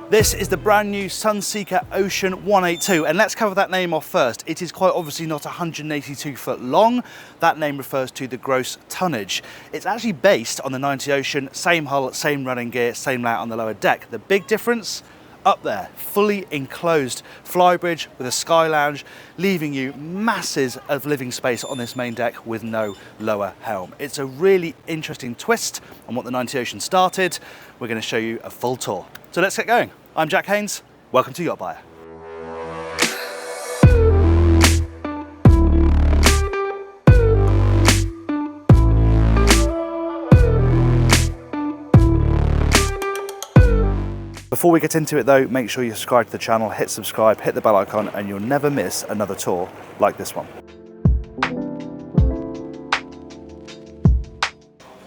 This is the brand new Sunseeker Ocean 182, and let's cover that name off first. It is quite obviously not 182 foot long. That name refers to the gross tonnage. It's actually based on the 90 Ocean, same hull, same running gear, same layout on the lower deck. The big difference? Up there, fully enclosed flybridge with a sky lounge, leaving you masses of living space on this main deck with no lower helm. It's a really interesting twist on what the 90 Ocean started. We're going to show you a full tour. So let's get going. I'm Jack Haines, welcome to YachtBuyer. Before we get into it though, make sure you subscribe to the channel, hit subscribe, hit the bell icon, and you'll never miss another tour like this one.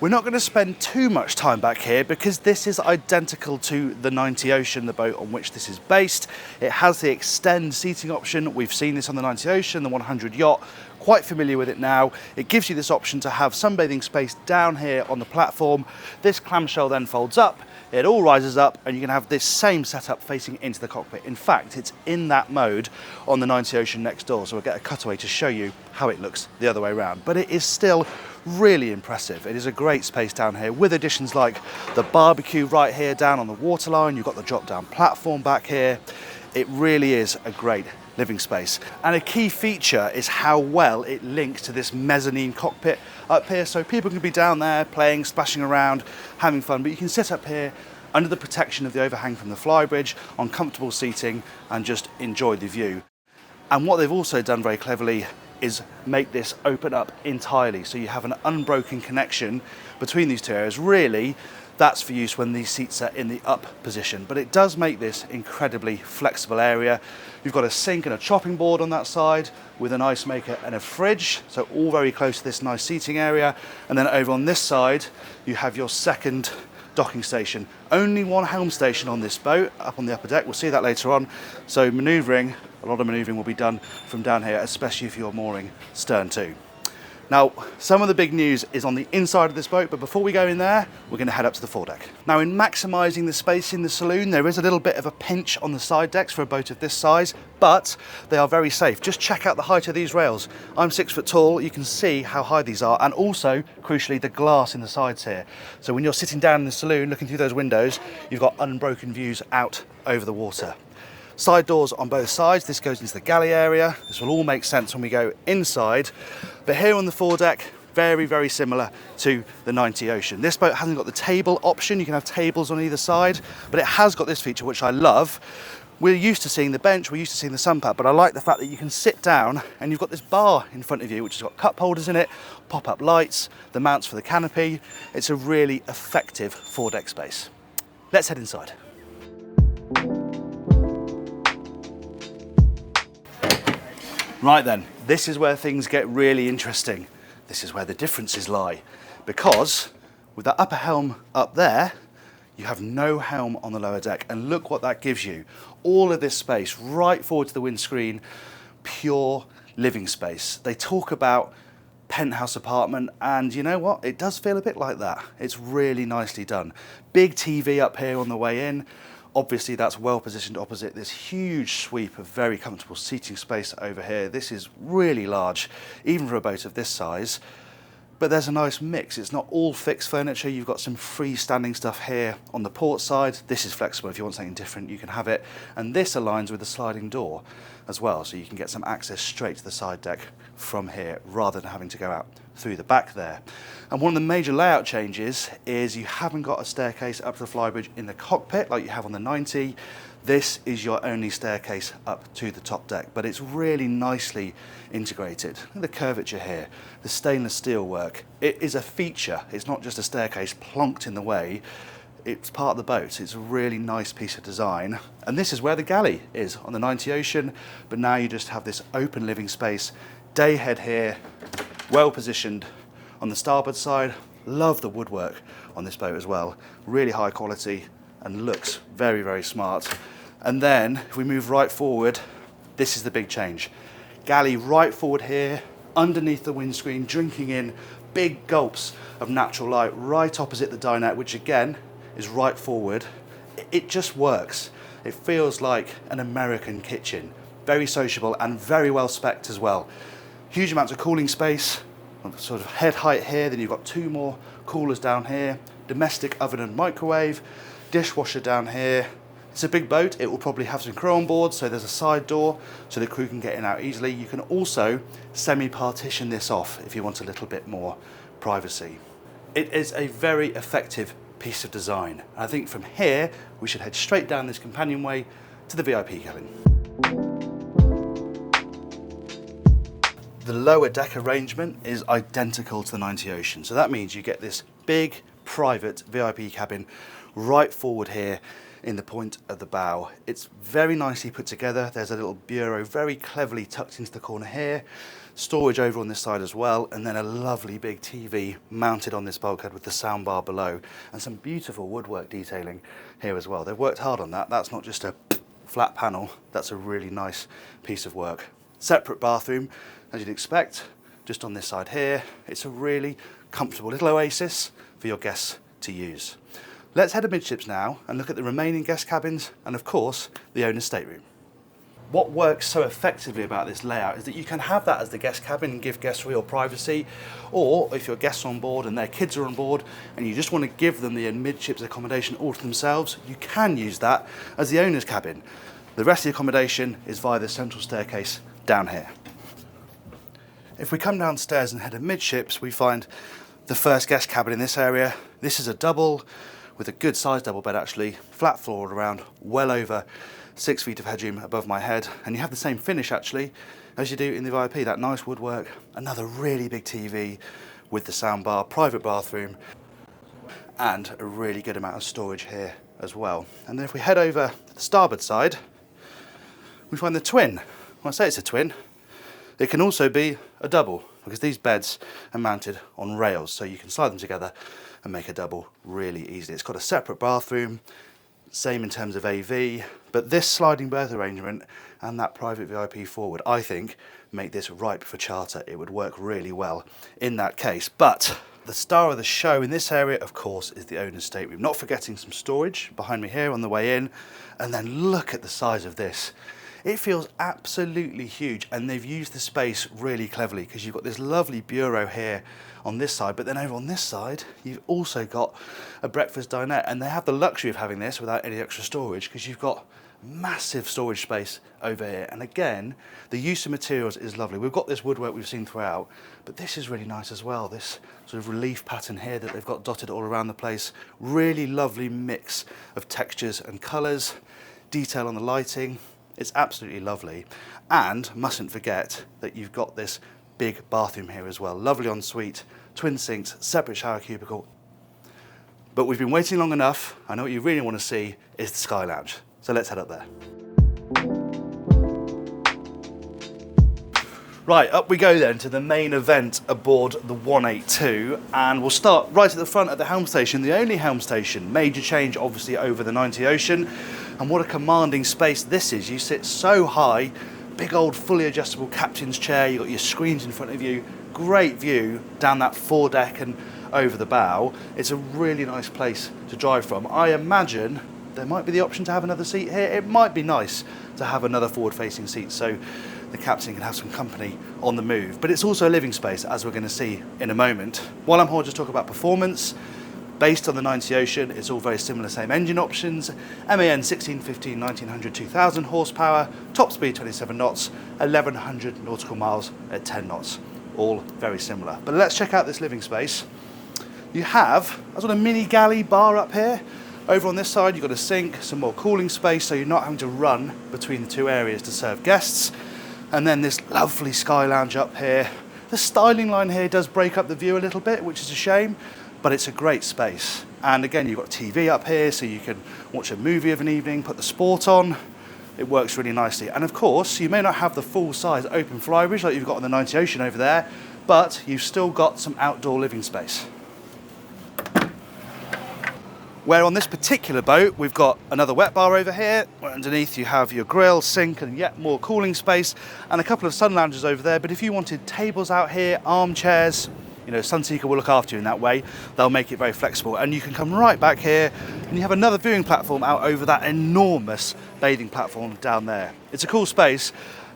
We're not going to spend too much time back here because this is identical to the 90 Ocean, the boat on which this is based. It has the extend seating option. We've seen this on the 90 Ocean, the 100 Yacht. Quite familiar with it now. It gives you this option to have sunbathing space down here on the platform. This clamshell then folds up, it all rises up, and you can have this same setup facing into the cockpit. In fact, it's in that mode on the 90 Ocean next door, so we'll get a cutaway to show you how it looks the other way around. But it is still really impressive. It is a great space down here with additions like the barbecue right here down on the waterline. You've got the drop down platform back here. It really is a great living space. And a key feature is how well it links to this mezzanine cockpit up here. So people can be down there playing, splashing around, having fun, but you can sit up here under the protection of the overhang from the flybridge on comfortable seating and just enjoy the view. And what they've also done very cleverly is make this open up entirely. So you have an unbroken connection between these two areas. Really, that's for use when these seats are in the up position, but it does make this incredibly flexible area. You've got a sink and a chopping board on that side with an ice maker and a fridge, so all very close to this nice seating area. And then over on this side, you have your second docking station. Only one Helm Station on this boat, up on the upper deck. We'll see that later on. So manoeuvring, a lot of manoeuvring will be done from down here, especially if you're mooring stern to. Now, some of the big news is on the inside of this boat, but before we go in there, we're going to head up to the foredeck. Now, in maximising the space in the saloon, there is a little bit of a pinch on the side decks for a boat of this size, but they are very safe. Just check out the height of these rails. I'm 6 foot tall, you can see how high these are, and also, crucially, the glass in the sides here. So when you're sitting down in the saloon, looking through those windows, you've got unbroken views out over the water. Side doors on both sides. This goes into the galley area. This will all make sense when we go inside. But here on the foredeck, very, very similar to the 90 Ocean. This boat hasn't got the table option. You can have tables on either side, but it has got this feature, which I love. We're used to seeing the bench, we're used to seeing the sun pad, but I like the fact that you can sit down and you've got this bar in front of you, which has got cup holders in it, pop-up lights, the mounts for the canopy. It's a really effective foredeck space. Let's head inside. Right then, this is where things get really interesting. This is where the differences lie, because with that upper helm up there, you have no helm on the lower deck, and look what that gives you. All of this space right forward to the windscreen, pure living space. They talk about penthouse apartment, and you know what? It does feel a bit like that. It's really nicely done. Big TV up here on the way in. Obviously, that's well positioned opposite this huge sweep of very comfortable seating space over here. This is really large, even for a boat of this size. But there's a nice mix. It's not all fixed furniture. You've got some freestanding stuff here on the port side. This is flexible. If you want something different, you can have it. And this aligns with the sliding door as well, so you can get some access straight to the side deck from here rather than having to go out through the back there. And one of the major layout changes is you haven't got a staircase up to the flybridge in the cockpit like you have on the 90. This is your only staircase up to the top deck, but it's really nicely integrated. Look at the curvature here, the stainless steel work. It is a feature. It's not just a staircase plonked in the way. It's part of the boat. It's a really nice piece of design. And this is where the galley is on the 90 Ocean, but now you just have this open living space. Day head here, well positioned on the starboard side. Love the woodwork on this boat as well. Really high quality and looks very, very smart. And then if we move right forward, this is the big change. Galley right forward here, underneath the windscreen, drinking in big gulps of natural light right opposite the dinette, which again is right forward. It just works. It feels like an American kitchen. Very sociable and very well spec'd as well. Huge amounts of cooling space, sort of head height here, then you've got 2 more coolers down here, domestic oven and microwave, dishwasher down here. It's a big boat, it will probably have some crew on board, so there's a side door so the crew can get in and out easily. You can also semi-partition this off if you want a little bit more privacy. It is a very effective piece of design. I think from here, we should head straight down this companionway to the VIP cabin. The lower deck arrangement is identical to the 90 Ocean. So that means you get this big, private VIP cabin right forward here in the point of the bow. It's very nicely put together. There's a little bureau very cleverly tucked into the corner here. Storage over on this side as well, and then a lovely big TV mounted on this bulkhead with the soundbar below, and some beautiful woodwork detailing here as well. They've worked hard on that. That's not just a flat panel, that's a really nice piece of work. Separate bathroom, as you'd expect, just on this side here. It's a really comfortable little oasis for your guests to use. Let's head amidships now and look at the remaining guest cabins and of course the owner's stateroom. What works so effectively about this layout is that you can have that as the guest cabin and give guests real privacy, or if your guests are on board and their kids are on board and you just want to give them the amidships accommodation all to themselves, you can use that as the owner's cabin. The rest of the accommodation is via the central staircase down here. If we come downstairs and head amidships, we find the first guest cabin in this area. This is a double with a good sized double bed actually, flat floor all around, well over 6 feet of headroom above my head, and you have the same finish actually as you do in the VIP, that nice woodwork, another really big TV with the soundbar, private bathroom, and a really good amount of storage here as well. And then if we head over to the starboard side, we find the twin. When I say it's a twin, it can also be a double, because these beds are mounted on rails, so you can slide them together and make a double really easily. It's got a separate bathroom, same in terms of AV, but this sliding berth arrangement and that private VIP forward, I think, make this ripe for charter. It would work really well in that case. But the star of the show in this area, of course, is the owner's stateroom. Not forgetting some storage behind me here on the way in, and then look at the size of this. It feels absolutely huge, and they've used the space really cleverly because you've got this lovely bureau here on this side, but then over on this side you've also got a breakfast dinette, and they have the luxury of having this without any extra storage because you've got massive storage space over here. And again, the use of materials is lovely. We've got this woodwork we've seen throughout, but this is really nice as well. This sort of relief pattern here that they've got dotted all around the place. Really lovely mix of textures and colours, detail on the lighting. It's absolutely lovely. And mustn't forget that you've got this big bathroom here as well. Lovely ensuite, twin sinks, separate shower cubicle. But we've been waiting long enough. I know what you really want to see is the Sky Lounge. So let's head up there. Right, up we go then to the main event aboard the 182, and we'll start right at the front at the Helm Station, the only Helm Station. Major change obviously over the 90 Ocean, and what a commanding space this is. You sit so high, big old fully adjustable captain's chair, you've got your screens in front of you, great view down that foredeck and over the bow. It's a really nice place to drive from. I imagine there might be the option to have another seat here. It might be nice to have another forward-facing seat so the captain can have some company on the move. But it's also a living space, as we're going to see in a moment. While I'm here, I'll just talk about performance. Based on the 90 Ocean, it's all very similar, same engine options. MAN 1615, 1900, 2000 horsepower, top speed 27 knots, 1100 nautical miles at 10 knots. All very similar. But let's check out this living space. You have a sort of mini galley bar up here. Over on this side, you've got a sink, some more cooling space, so you're not having to run between the two areas to serve guests. And then this lovely Sky Lounge up here. The styling line here does break up the view a little bit, which is a shame, but it's a great space. And again, you've got TV up here, so you can watch a movie of an evening, put the sport on. It works really nicely. And of course, you may not have the full-size open flybridge like you've got on the 90 Ocean over there, but you've still got some outdoor living space. Where on this particular boat, we've got another wet bar over here, where underneath you have your grill, sink, and yet more cooling space, and a couple of sun lounges over there. But if you wanted tables out here, armchairs, You know, Sunseeker will look after you in that way. They'll make it very flexible. And you can come right back here and you have another viewing platform out over that enormous bathing platform down there. It's a cool space.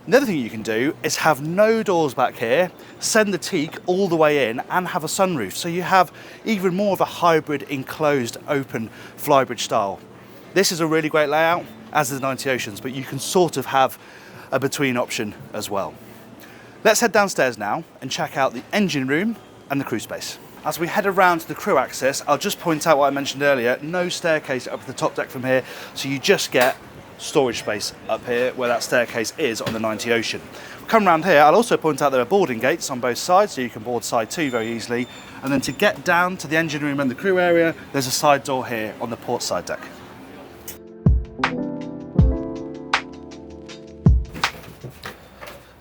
The other thing you can do is have no doors back here, send the teak all the way in and have a sunroof. So you have even more of a hybrid enclosed open flybridge style. This is a really great layout, as is the 90 Oceans, but you can sort of have a between option as well. Let's head downstairs now and check out the engine room and the crew space. As we head around to the crew access, I'll just point out what I mentioned earlier, no staircase up to the top deck from here, so you just get storage space up here where that staircase is on the 90 Ocean. Come around here, I'll also point out there are boarding gates on both sides, so you can board side 2 very easily. And then to get down to the engine room and the crew area, there's a side door here on the port side deck.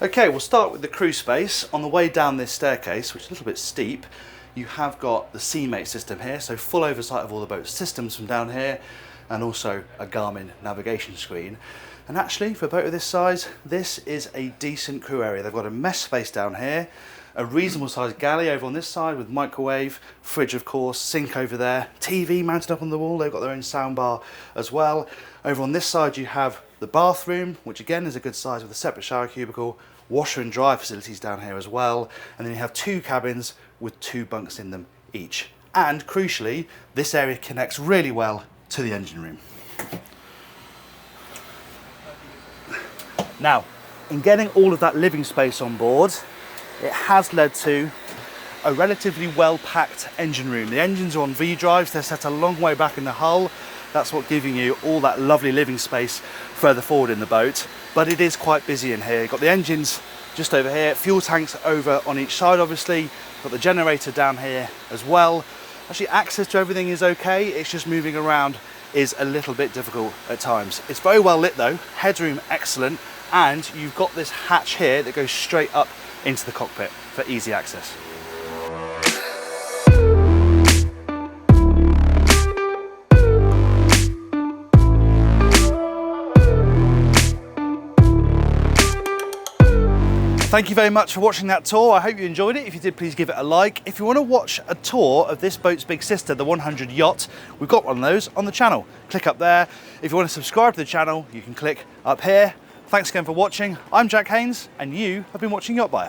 Okay, we'll start with the crew space. On the way down this staircase, which is a little bit steep, you have got the CMate system here, so full oversight of all the boat systems from down here, and also a Garmin navigation screen. And actually, for a boat of this size, this is a decent crew area. They've got a mess space down here, a reasonable sized galley over on this side with microwave, fridge of course, sink over there, TV mounted up on the wall. They've got their own soundbar as well. Over on this side you have the bathroom, which again is a good size with a separate shower cubicle, washer and dryer facilities down here as well. And then you have 2 cabins with 2 bunks in them each. And crucially, this area connects really well to the engine room. Now, in getting all of that living space on board, it has led to a relatively well-packed engine room. The engines are on V-drives, they're set a long way back in the hull. That's what giving you all that lovely living space further forward in the boat. But it is quite busy in here. You've got the engines just over here, fuel tanks over on each side obviously, got the generator down here as well. Actually, access to everything is okay, it's just moving around is a little bit difficult at times. It's very well lit though, headroom excellent, and you've got this hatch here that goes straight up into the cockpit for easy access. Thank you very much for watching that tour. I hope you enjoyed it. If you did, please give it a like. If you want to watch a tour of this boat's big sister, the 100 Yacht, we've got one of those on the channel. Click up there. If you want to subscribe to the channel, you can click up here. Thanks again for watching. I'm Jack Haines, and you have been watching YachtBuyer.